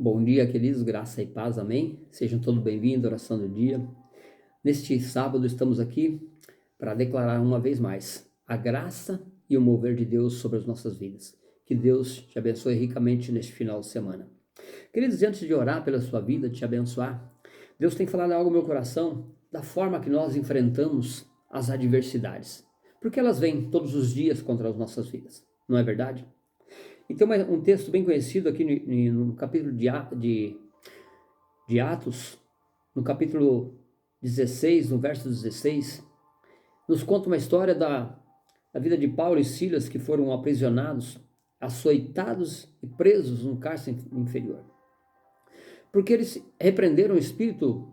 Bom dia, queridos, graça e paz, amém? Sejam todos bem-vindos à oração do dia. Neste sábado estamos aqui para declarar uma vez mais a graça e o mover de Deus sobre as nossas vidas. Que Deus te abençoe ricamente neste final de semana. Queridos, antes de orar pela sua vida, te abençoar, Deus tem falado algo no meu coração da forma que nós enfrentamos as adversidades. Porque elas vêm todos os dias contra as nossas vidas, não é verdade? E tem um texto bem conhecido aqui no capítulo de Atos, no capítulo 16, no verso 16, nos conta uma história da vida de Paulo e Silas, que foram aprisionados, açoitados e presos num cárcere inferior. Porque eles repreenderam o espírito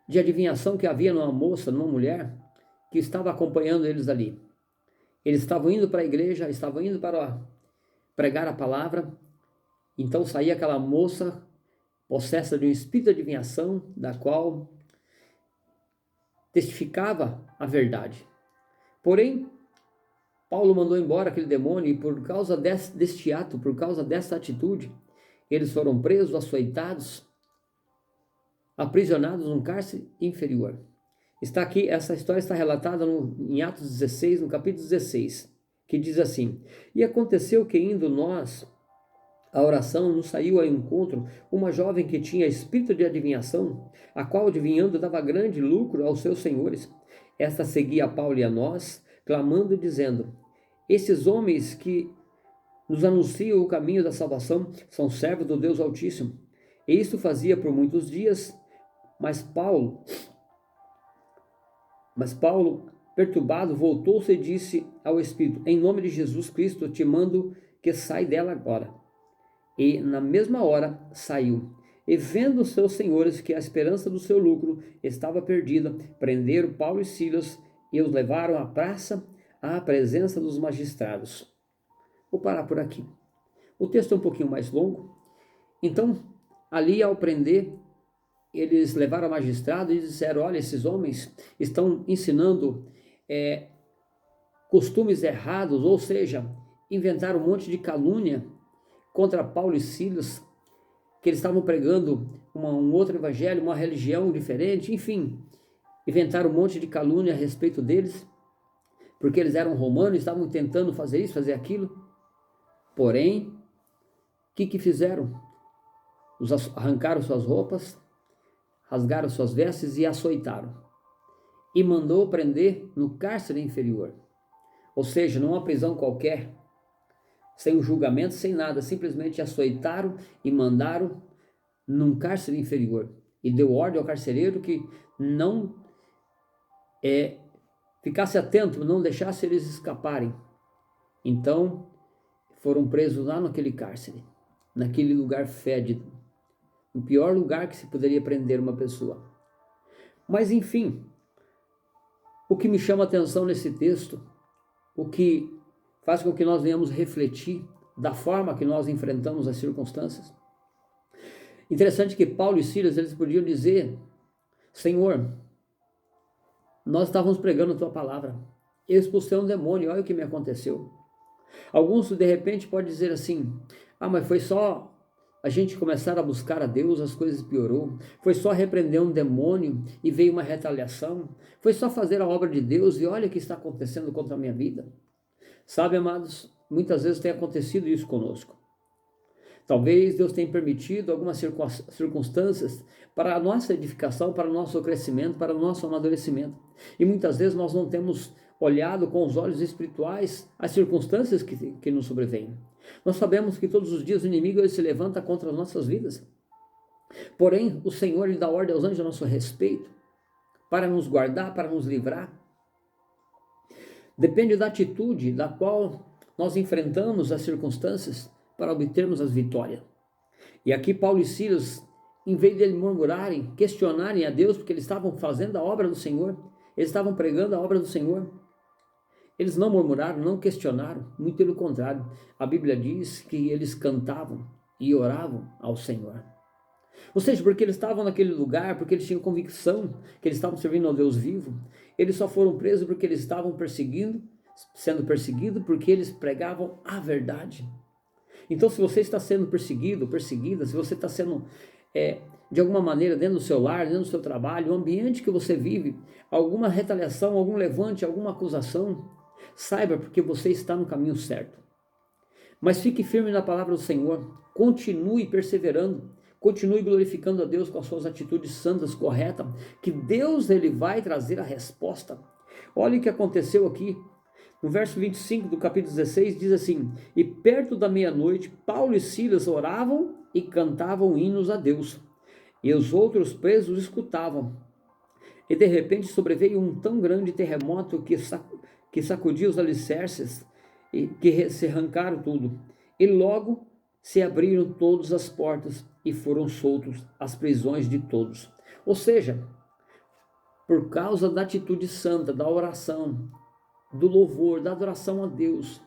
de adivinhação que havia numa moça, numa mulher, que estava acompanhando eles ali. Eles estavam indo para a igreja, estavam indo para pregar a palavra. Então saía aquela moça possessa de um espírito de adivinhação, da qual testificava a verdade. Porém, Paulo mandou embora aquele demônio e por causa deste ato, por causa dessa atitude, eles foram presos, açoitados, aprisionados num cárcere inferior. Está aqui, essa história está relatada em Atos 16, no capítulo 16, que diz assim: E aconteceu que indo nós a oração, nos saiu ao encontro uma jovem que tinha espírito de adivinhação, a qual adivinhando dava grande lucro aos seus senhores. Esta seguia a Paulo e a nós, clamando e dizendo: Esses homens que nos anunciam o caminho da salvação são servos do Deus Altíssimo. E isto fazia por muitos dias, mas Paulo, perturbado, voltou-se e disse ao espírito: Em nome de Jesus Cristo te mando que sai dela agora. E na mesma hora saiu. E vendo os seus senhores que a esperança do seu lucro estava perdida, prenderam Paulo e Silas e os levaram à praça, à presença dos magistrados. Vou parar por aqui. O texto é um pouquinho mais longo. Então, ali ao prender, eles levaram ao magistrado e disseram: olha, esses homens estão ensinando costumes errados, ou seja, inventaram um monte de calúnia contra Paulo e Silas, que eles estavam pregando um outro evangelho, uma religião diferente, enfim, inventaram um monte de calúnia a respeito deles, porque eles eram romanos, estavam tentando fazer isso, fazer aquilo. Porém, o que fizeram? Arrancaram suas roupas, rasgaram suas vestes e açoitaram. E mandou prender no cárcere inferior, ou seja, numa prisão qualquer, sem um julgamento, sem nada, simplesmente açoitaram e mandaram num cárcere inferior. E deu ordem ao carcereiro que não ficasse atento, não deixasse eles escaparem. Então, foram presos lá naquele cárcere, naquele lugar fédido, o pior lugar que se poderia prender uma pessoa. Mas, enfim, o que me chama a atenção nesse texto, o que faz com que nós venhamos refletir da forma que nós enfrentamos as circunstâncias. Interessante que Paulo e Silas, eles podiam dizer: Senhor, nós estávamos pregando a tua palavra, eu expulsei um demônio, olha o que me aconteceu. Alguns de repente podem dizer assim: mas foi só a gente começar a buscar a Deus, as coisas piorou, foi só repreender um demônio e veio uma retaliação, foi só fazer a obra de Deus e olha o que está acontecendo contra a minha vida. Sabe, amados, muitas vezes tem acontecido isso conosco. Talvez Deus tenha permitido algumas circunstâncias para a nossa edificação, para o nosso crescimento, para o nosso amadurecimento. E muitas vezes nós não temos olhado com os olhos espirituais as circunstâncias que nos sobrevêm. Nós sabemos que todos os dias o inimigo ele se levanta contra as nossas vidas. Porém, o Senhor ele dá ordem aos anjos a nosso respeito, para nos guardar, para nos livrar. Depende da atitude da qual nós enfrentamos as circunstâncias para obtermos as vitórias. E aqui Paulo e Silas, em vez de eles murmurarem, questionarem a Deus, porque eles estavam fazendo a obra do Senhor, eles estavam pregando a obra do Senhor, eles não murmuraram, não questionaram, muito pelo contrário. A Bíblia diz que eles cantavam e oravam ao Senhor. Ou seja, porque eles estavam naquele lugar, porque eles tinham convicção que eles estavam servindo ao Deus vivo. Eles só foram presos porque eles estavam sendo perseguidos, porque eles pregavam a verdade. Então, se você está sendo perseguido, perseguida, se você está sendo, de alguma maneira, dentro do seu lar, dentro do seu trabalho, o ambiente que você vive, alguma retaliação, algum levante, alguma acusação, saiba porque você está no caminho certo. Mas fique firme na palavra do Senhor, continue perseverando, continue glorificando a Deus com as suas atitudes santas, corretas, que Deus ele vai trazer a resposta. Olha o que aconteceu aqui. No verso 25 do capítulo 16 diz assim: e perto da meia-noite, Paulo e Silas oravam e cantavam hinos a Deus, e os outros presos escutavam. E de repente sobreveio um tão grande terremoto que sacudiu os alicerces, e que se arrancaram tudo. E logo se abriram todas as portas e foram soltos as prisões de todos. Ou seja, por causa da atitude santa, da oração, do louvor, da adoração a Deus,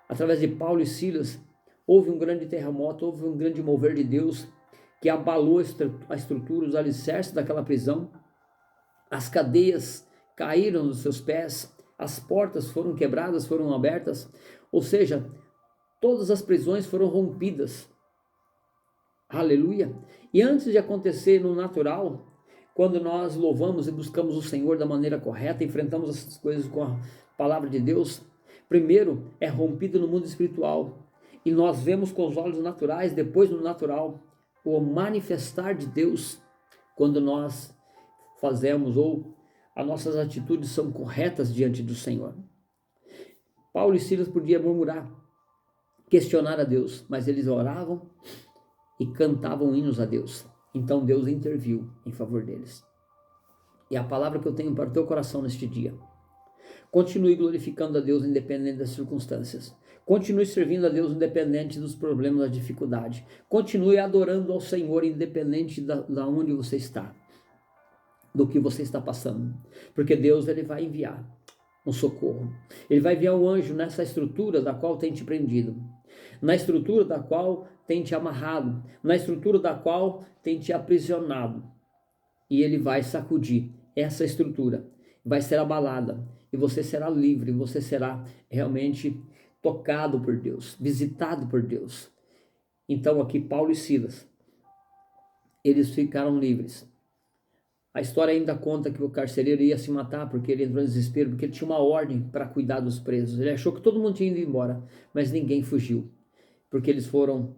através de Paulo e Silas, houve um grande terremoto, houve um grande mover de Deus, que abalou a estrutura, os alicerces daquela prisão, as cadeias caíram dos seus pés, as portas foram quebradas, foram abertas, ou seja, todas as prisões foram rompidas. Aleluia! E antes de acontecer no natural, quando nós louvamos e buscamos o Senhor da maneira correta, enfrentamos essas coisas com a palavra de Deus, primeiro é rompido no mundo espiritual, e nós vemos com os olhos naturais, depois no natural, o manifestar de Deus, quando nós fazemos ou as nossas atitudes são corretas diante do Senhor. Paulo e Silas podiam murmurar, questionar a Deus, mas eles oravam e cantavam hinos a Deus. Então Deus interviu em favor deles. E a palavra que eu tenho para o teu coração neste dia: continue glorificando a Deus independente das circunstâncias. Continue servindo a Deus independente dos problemas, da dificuldade. Continue adorando ao Senhor independente da onde você está, do que você está passando. Porque Deus ele vai enviar um socorro. Ele vai enviar um anjo nessa estrutura da qual tem te prendido, na estrutura da qual tem te amarrado, na estrutura da qual tem te aprisionado. E ele vai sacudir essa estrutura, vai ser abalada, e você será livre, você será realmente tocado por Deus, visitado por Deus. Então aqui Paulo e Silas, eles ficaram livres. A história ainda conta que o carcereiro ia se matar porque ele entrou em desespero, porque ele tinha uma ordem para cuidar dos presos. Ele achou que todo mundo tinha ido embora, mas ninguém fugiu, porque eles foram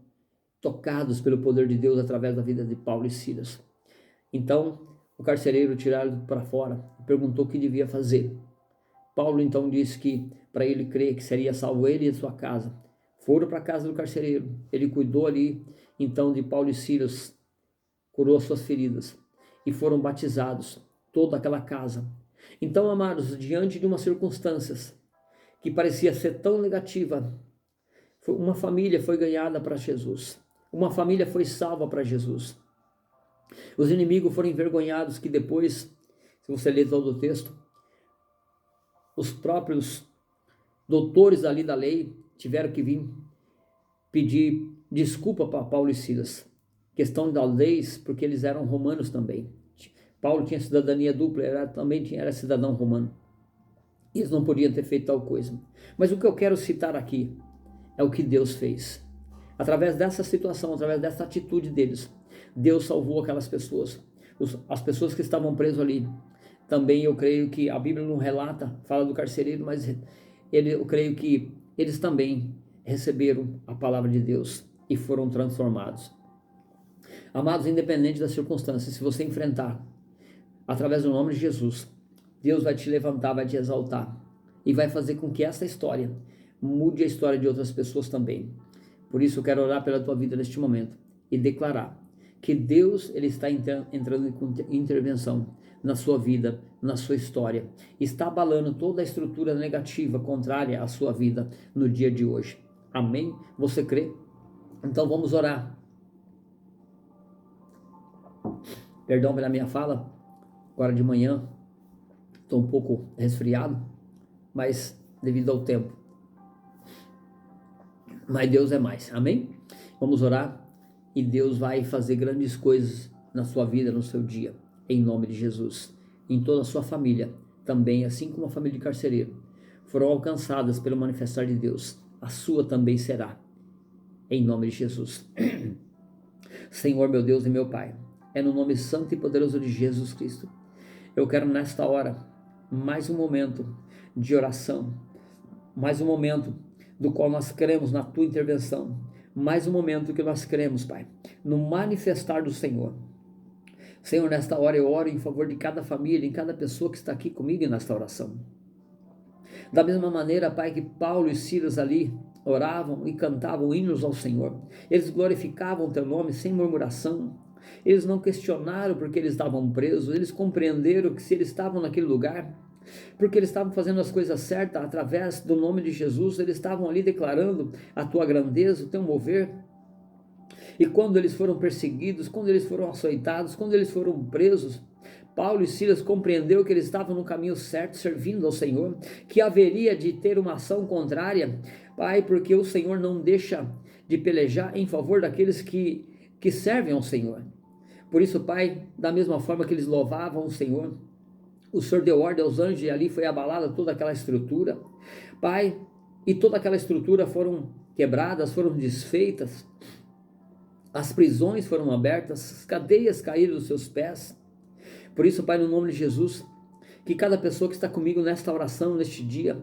tocados pelo poder de Deus através da vida de Paulo e Silas. Então, o carcereiro tiraram para fora e perguntou o que devia fazer. Paulo então disse que para ele crer que seria salvo ele e a sua casa. Foram para a casa do carcereiro, ele cuidou ali então de Paulo e Silas, curou suas feridas e foram batizados, toda aquela casa. Então, amados, diante de umas circunstâncias que parecia ser tão negativa, uma família foi ganhada para Jesus, uma família foi salva para Jesus. Os inimigos foram envergonhados, que depois, se você ler todo o texto, os próprios doutores ali da lei tiveram que vir pedir desculpa para Paulo e Silas. Questão da leis, porque eles eram romanos também. Paulo tinha cidadania dupla, também era cidadão romano. Eles não podiam ter feito tal coisa. Mas o que eu quero citar aqui é o que Deus fez. Através dessa situação, através dessa atitude deles, Deus salvou aquelas pessoas, as pessoas que estavam presas ali. Também eu creio que a Bíblia não relata, fala do carcereiro, mas eu creio que eles também receberam a palavra de Deus e foram transformados. Amados, independente das circunstâncias, se você enfrentar, através do nome de Jesus, Deus vai te levantar, vai te exaltar e vai fazer com que essa história mude a história de outras pessoas também. Por isso eu quero orar pela tua vida neste momento e declarar que Deus ele está entrando com intervenção na sua vida, na sua história. Está abalando toda a estrutura negativa, contrária à sua vida no dia de hoje. Amém? Você crê? Então vamos orar. Perdão pela minha fala, agora de manhã estou um pouco resfriado, mas devido ao tempo. Mas Deus é mais, amém? Vamos orar e Deus vai fazer grandes coisas na sua vida, no seu dia, em nome de Jesus. Em toda a sua família, também, assim como a família de carcereiro, foram alcançadas pelo manifestar de Deus, a sua também será, em nome de Jesus. Senhor, meu Deus e meu Pai, é no nome santo e poderoso de Jesus Cristo. Eu quero nesta hora, mais um momento de oração, mais um momento do qual nós cremos na Tua intervenção, mais um momento que nós cremos, Pai, no manifestar do Senhor. Senhor, nesta hora eu oro em favor de cada família, em cada pessoa que está aqui comigo nesta oração. Da mesma maneira, Pai, que Paulo e Silas ali oravam e cantavam hinos ao Senhor, eles glorificavam Teu nome sem murmuração, eles não questionaram porque eles estavam presos, eles compreenderam que se eles estavam naquele lugar, porque eles estavam fazendo as coisas certas através do nome de Jesus, eles estavam ali declarando a Tua grandeza, o Teu mover. E quando eles foram perseguidos, quando eles foram açoitados, quando eles foram presos, Paulo e Silas compreenderam que eles estavam no caminho certo, servindo ao Senhor, que haveria de ter uma ação contrária, Pai, porque o Senhor não deixa de pelejar em favor daqueles que servem ao Senhor. Por isso, Pai, da mesma forma que eles louvavam o Senhor deu ordem aos anjos e ali foi abalada toda aquela estrutura, Pai, e toda aquela estrutura foram quebradas, foram desfeitas, as prisões foram abertas, as cadeias caíram dos seus pés. Por isso, Pai, no nome de Jesus, que cada pessoa que está comigo nesta oração, neste dia,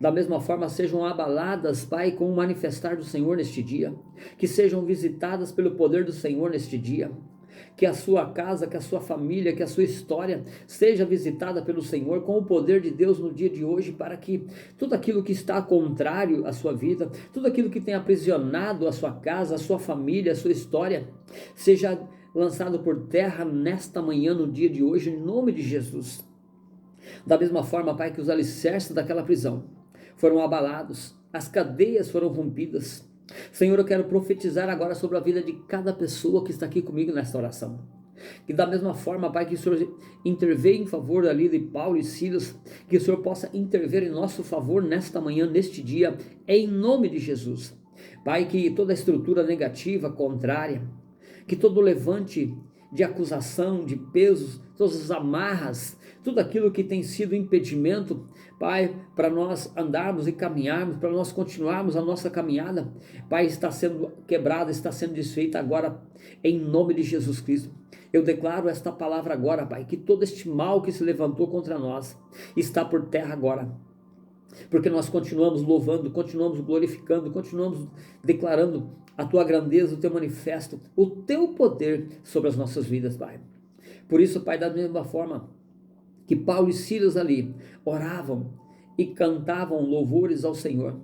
da mesma forma sejam abaladas, Pai, com o manifestar do Senhor neste dia, que sejam visitadas pelo poder do Senhor neste dia, que a sua casa, que a sua família, que a sua história seja visitada pelo Senhor com o poder de Deus no dia de hoje, para que tudo aquilo que está contrário à sua vida, tudo aquilo que tem aprisionado a sua casa, a sua família, a sua história, seja lançado por terra nesta manhã, no dia de hoje, em nome de Jesus. Da mesma forma, Pai, que os alicerces daquela prisão foram abalados, as cadeias foram rompidas. Senhor, eu quero profetizar agora sobre a vida de cada pessoa que está aqui comigo nesta oração. Que da mesma forma, Pai, que o Senhor intervenha em favor ali de Paulo e Silas, que o Senhor possa intervir em nosso favor nesta manhã, neste dia, em nome de Jesus. Pai, que toda estrutura negativa, contrária, que todo levante de acusação, de pesos, todas as amarras, tudo aquilo que tem sido impedimento, Pai, para nós andarmos e caminharmos, para nós continuarmos a nossa caminhada, Pai, está sendo quebrada, está sendo desfeita agora, em nome de Jesus Cristo. Eu declaro esta palavra agora, Pai, que todo este mal que se levantou contra nós está por terra agora, porque nós continuamos louvando, continuamos glorificando, continuamos declarando a Tua grandeza, o Teu manifesto, o Teu poder sobre as nossas vidas, Pai. Por isso, Pai, da mesma forma que Paulo e Silas ali oravam e cantavam louvores ao Senhor,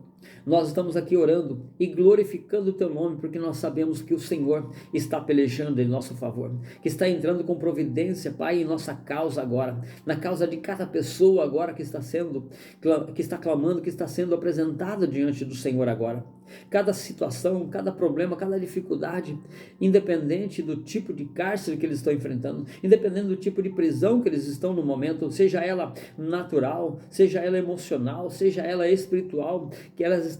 nós estamos aqui orando e glorificando o Teu nome, porque nós sabemos que o Senhor está pelejando em nosso favor, que está entrando com providência, Pai, em nossa causa agora, na causa de cada pessoa agora que está clamando, que está sendo apresentada diante do Senhor agora. Cada situação, cada problema, cada dificuldade, independente do tipo de cárcere que eles estão enfrentando, independente do tipo de prisão que eles estão no momento, seja ela natural, seja ela emocional, seja ela espiritual, que elas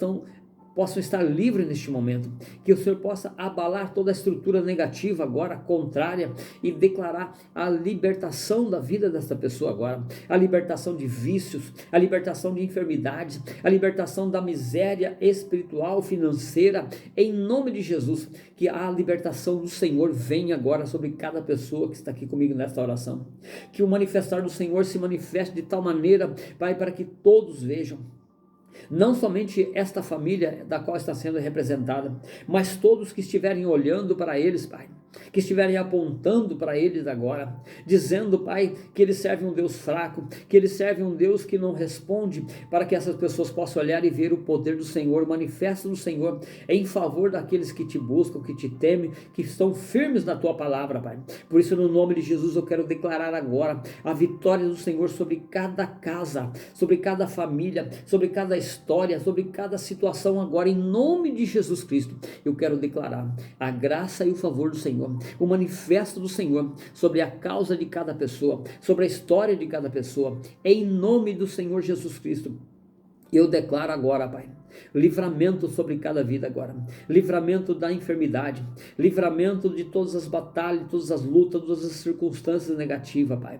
possam estar livres neste momento, que o Senhor possa abalar toda a estrutura negativa agora, contrária, e declarar a libertação da vida dessa pessoa agora, a libertação de vícios, a libertação de enfermidades, a libertação da miséria espiritual, financeira, em nome de Jesus, que a libertação do Senhor venha agora sobre cada pessoa que está aqui comigo nesta oração, que o manifestar do Senhor se manifeste de tal maneira, Pai, para que todos vejam, não somente esta família da qual está sendo representada, mas todos que estiverem olhando para eles, Pai, que estiverem apontando para eles agora, dizendo, Pai, que eles servem um Deus fraco, que eles servem um Deus que não responde, para que essas pessoas possam olhar e ver o poder do Senhor, o manifesto do Senhor, em favor daqueles que te buscam, que te temem, que estão firmes na tua palavra, Pai. Por isso, no nome de Jesus, eu quero declarar agora a vitória do Senhor sobre cada casa, sobre cada família, sobre cada história, sobre cada situação agora, em nome de Jesus Cristo. Eu quero declarar a graça e o favor do Senhor, o manifesto do Senhor sobre a causa de cada pessoa, sobre a história de cada pessoa, em nome do Senhor Jesus Cristo. Eu declaro agora, Pai, livramento sobre cada vida agora, livramento da enfermidade, livramento de todas as batalhas, todas as lutas, todas as circunstâncias negativas, Pai.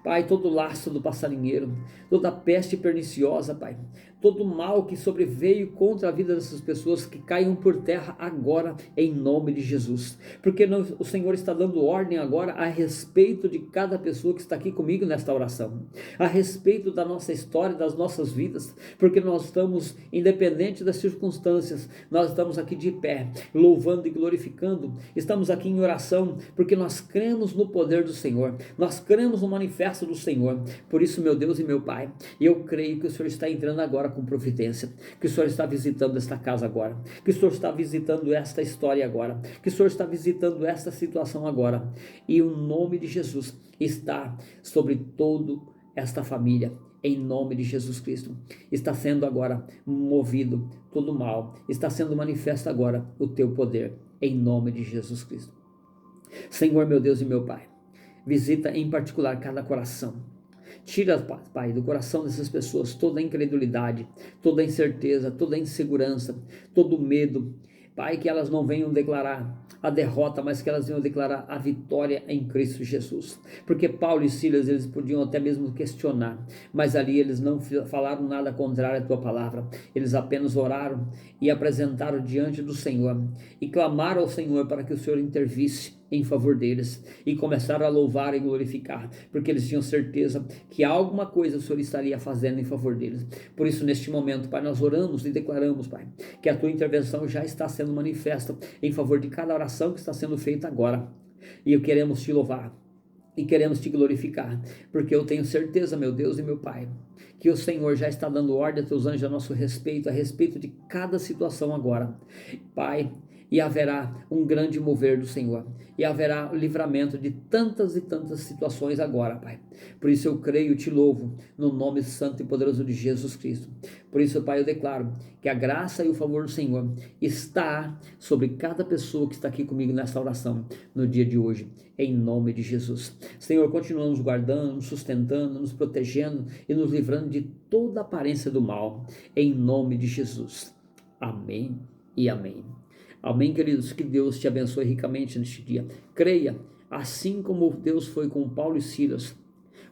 Pai, todo laço do passarinheiro, toda peste perniciosa, Pai, todo mal que sobreveio contra a vida dessas pessoas, que caiam por terra agora, em nome de Jesus, porque o Senhor está dando ordem agora a respeito de cada pessoa que está aqui comigo nesta oração, a respeito da nossa história, das nossas vidas, porque nós estamos, independente das circunstâncias, nós estamos aqui de pé, louvando e glorificando, estamos aqui em oração, porque nós cremos no poder do Senhor, nós cremos no manifesto do Senhor. Por isso, meu Deus e meu Pai, eu creio que o Senhor está entrando agora com providência, que o Senhor está visitando esta casa agora, que o Senhor está visitando esta história agora, que o Senhor está visitando esta situação agora, e o nome de Jesus está sobre toda esta família, em nome de Jesus Cristo. Está sendo agora movido todo mal, está sendo manifesto agora o teu poder, em nome de Jesus Cristo. Senhor, meu Deus e meu Pai, visita em particular cada coração. Tira, Pai, do coração dessas pessoas toda a incredulidade, toda a incerteza, toda a insegurança, todo o medo. Pai, que elas não venham declarar a derrota, mas que elas venham declarar a vitória em Cristo Jesus. Porque Paulo e Silas, eles podiam até mesmo questionar, mas ali eles não falaram nada contrário à tua palavra. Eles apenas oraram e apresentaram diante do Senhor e clamaram ao Senhor para que o Senhor intervisse em favor deles, e começaram a louvar e glorificar, porque eles tinham certeza que alguma coisa o Senhor estaria fazendo em favor deles. Por isso, neste momento, Pai, nós oramos e declaramos, Pai, que a tua intervenção já está sendo manifesta em favor de cada oração que está sendo feita agora, e queremos te louvar e queremos te glorificar, porque eu tenho certeza, meu Deus e meu Pai, que o Senhor já está dando ordem a teus anjos a nosso respeito, a respeito de cada situação agora, Pai, e haverá um grande mover do Senhor, e haverá livramento de tantas e tantas situações agora, Pai. Por isso eu creio e te louvo, no nome santo e poderoso de Jesus Cristo. Por isso, Pai, eu declaro que a graça e o favor do Senhor está sobre cada pessoa que está aqui comigo nessa oração, no dia de hoje, em nome de Jesus. Senhor, continua nos guardando, nos sustentando, nos protegendo e nos livrando de toda aparência do mal, em nome de Jesus. Amém e amém. Amém, queridos, que Deus te abençoe ricamente neste dia. Creia, assim como Deus foi com Paulo e Silas,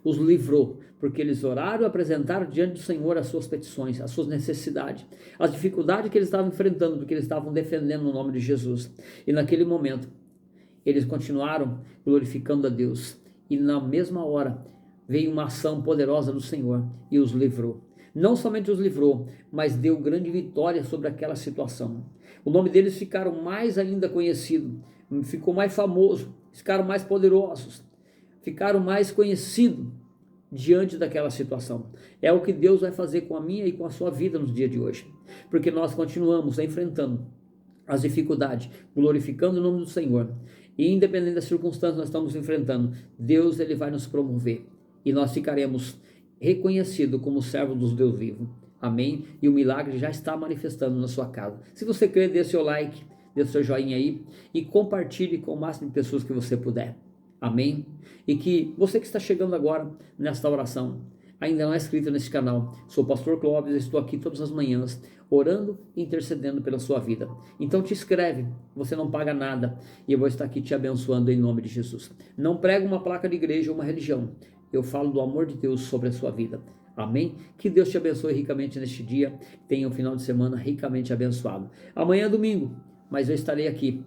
os livrou, porque eles oraram e apresentaram diante do Senhor as suas petições, as suas necessidades, as dificuldades que eles estavam enfrentando, porque eles estavam defendendo o nome de Jesus. E naquele momento, eles continuaram glorificando a Deus, e na mesma hora, veio uma ação poderosa do Senhor e os livrou. Não somente os livrou, mas deu grande vitória sobre aquela situação. O nome deles ficaram mais ainda conhecido, ficou mais famoso, ficaram mais poderosos, ficaram mais conhecidos diante daquela situação. É o que Deus vai fazer com a minha e com a sua vida nos dias de hoje, porque nós continuamos enfrentando as dificuldades, glorificando o nome do Senhor, e independente das circunstâncias que nós estamos enfrentando, Deus, ele vai nos promover, e nós ficaremos reconhecido como servo dos Deus vivo. Amém? E o milagre já está manifestando na sua casa. Se você crê, dê seu like, dê seu joinha aí e compartilhe com o máximo de pessoas que você puder. Amém? E que você que está chegando agora nesta oração, ainda não é inscrito nesse canal, sou o pastor Clóvis, estou aqui todas as manhãs orando e intercedendo pela sua vida. Então te inscreve, você não paga nada e eu vou estar aqui te abençoando em nome de Jesus. Não prego uma placa de igreja ou uma religião, eu falo do amor de Deus sobre a sua vida. Amém? Que Deus te abençoe ricamente neste dia. Tenha um final de semana ricamente abençoado. Amanhã é domingo, mas eu estarei aqui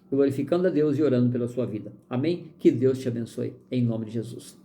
glorificando a Deus e orando pela sua vida. Amém? Que Deus te abençoe em nome de Jesus.